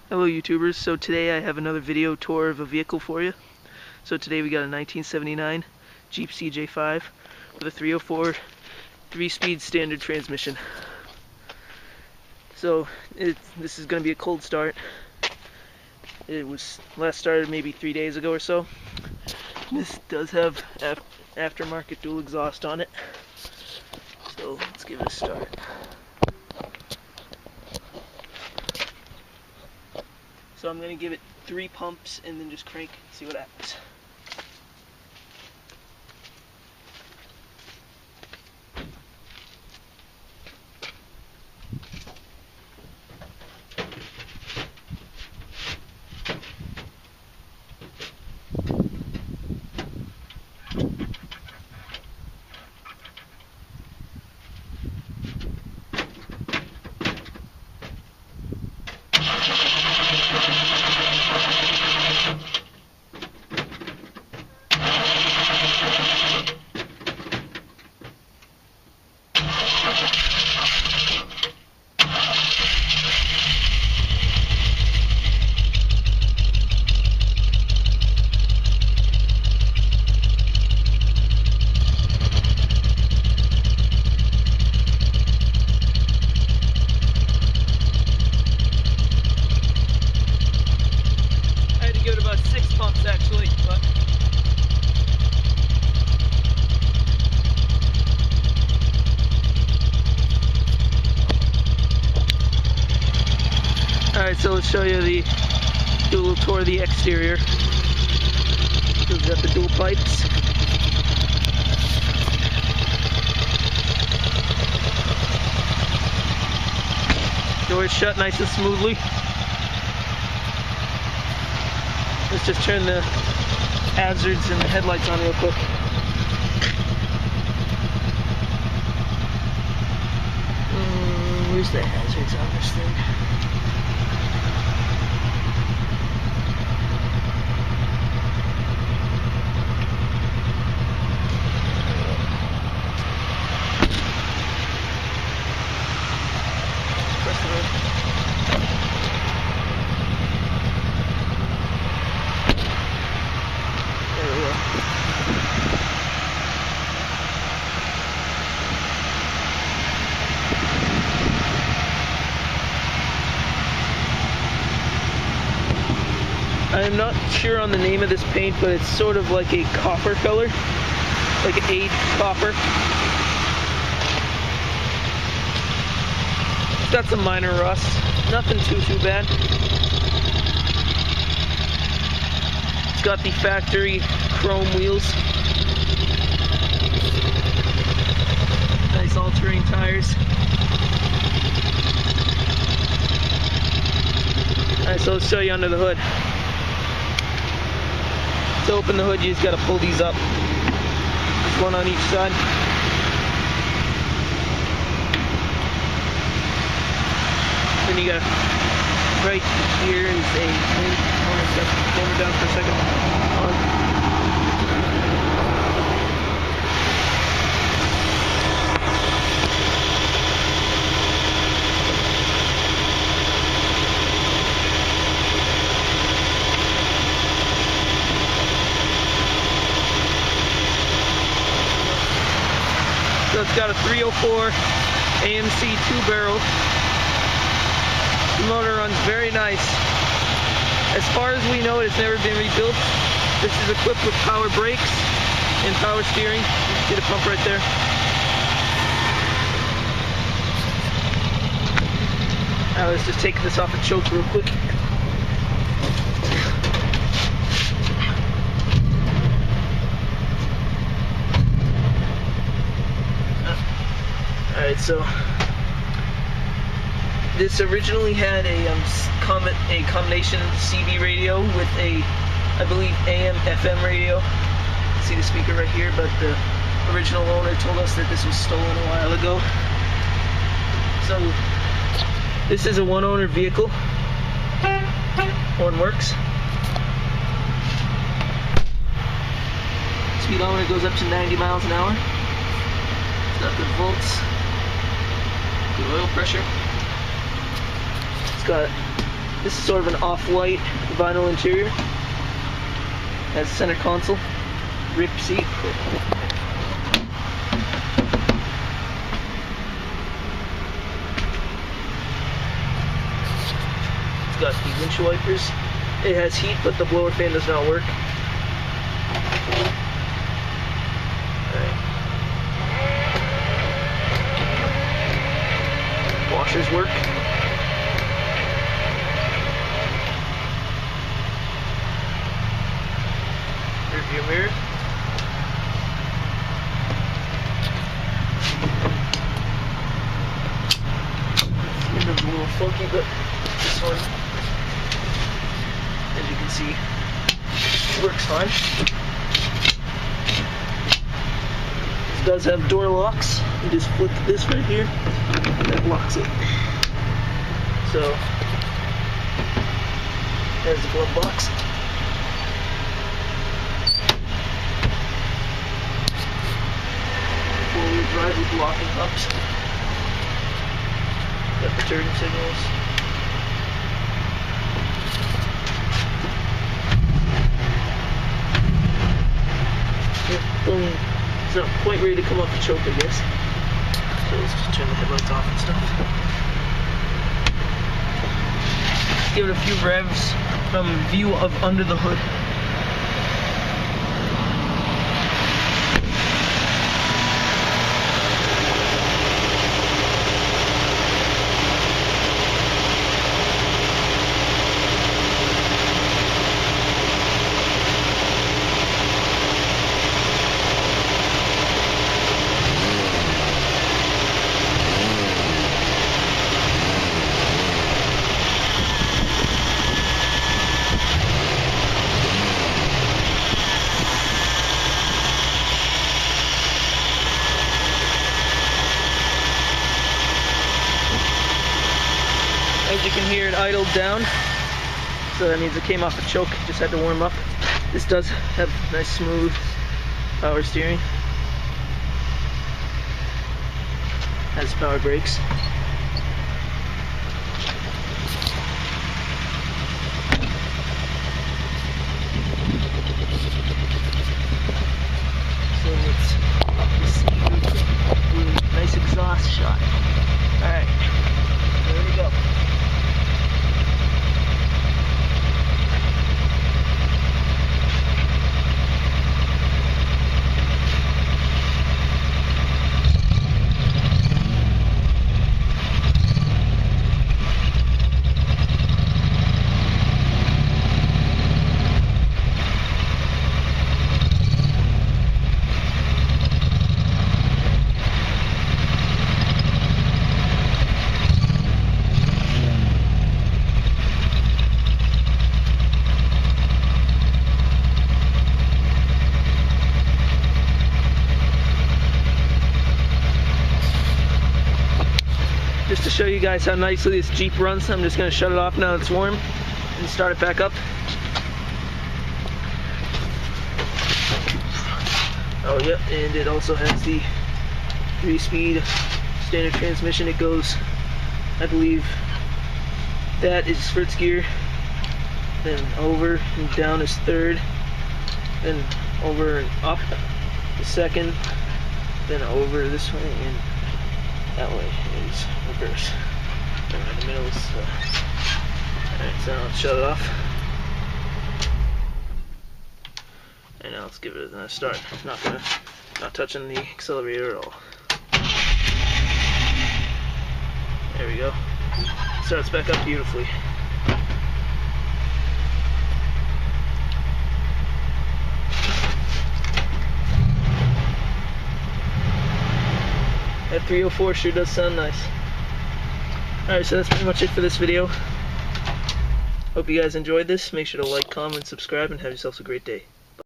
Hello YouTubers, so today I have another video tour of a vehicle for you. So today we got a 1979 Jeep CJ5 with a 304 3-speed standard transmission. So this is going to be a cold start. It was last started maybe 3 days ago or so. This does have aftermarket dual exhaust on it. So let's give it a start. So I'm going to give it 3 pumps and then just crank and see what happens. Give it about 6 pumps actually, but alright, so let's show you do a little tour of the exterior. So we've got the dual pipes. Doors shut nice and smoothly. Let's just turn the hazards and the headlights on real quick. Where's the hazards on this thing? Press the hood. I'm not sure on the name of this paint, but it's sort of like a copper color, like an aged copper. It's got some minor rust, nothing too bad. It's got the factory chrome wheels. Nice all-terrain tires. Alright, so let's show you under the hood. To open the hood, you just got to pull these up. Just one on each side. Then you got right here is a camera down for a second. So it's got a 304 AMC 2-barrel. The motor runs very nice. As far as we know, it's never been rebuilt. This is equipped with power brakes and power steering. You can get a pump right there. Now let's just take this off the choke real quick. Alright, so this originally had a combination CB radio with a, I believe, AM FM radio. See the speaker right here, but the original owner told us that this was stolen a while ago. So this is a one-owner vehicle. Horn works. Speedometer goes up to 90 miles an hour. It's got good volts. Good oil pressure. It's got This is sort of an off-white vinyl interior. Has center console, rip seat. It's got heat windshield wipers. It has heat, but the blower fan does not work. Alright. Washers work. Rear view mirror. It's a little funky, but this one, as you can see, works fine. This does have door locks. You just flip this right here, and that locks it. So, there's the glove box. Four-wheel drive with locking hubs. Got the turn signals. It's not quite ready to come off the choke, I guess. So let's just turn the headlights off and stuff. Let's give it a few revs from view of under the hood. As you can hear, it idled down, so that means it came off the choke, just had to warm up. This does have nice smooth power steering. Has power brakes. So let's see, nice exhaust shot. Alright, there we go. Just to show you guys how nicely this Jeep runs, I'm just going to shut it off now that it's warm and start it back up. Oh yep, and it also has the 3-speed standard transmission. It goes, I believe, that is first gear, then over and down is third, then over and up is second, then over this way, and that way is reverse. And right in the middle is alright, so now let's shut it off. And now let's give it a start. Not touching the accelerator at all. There we go. Starts back up beautifully. That 304 sure does sound nice. Alright, so that's pretty much it for this video. Hope you guys enjoyed this. Make sure to like, comment, subscribe, and have yourselves a great day.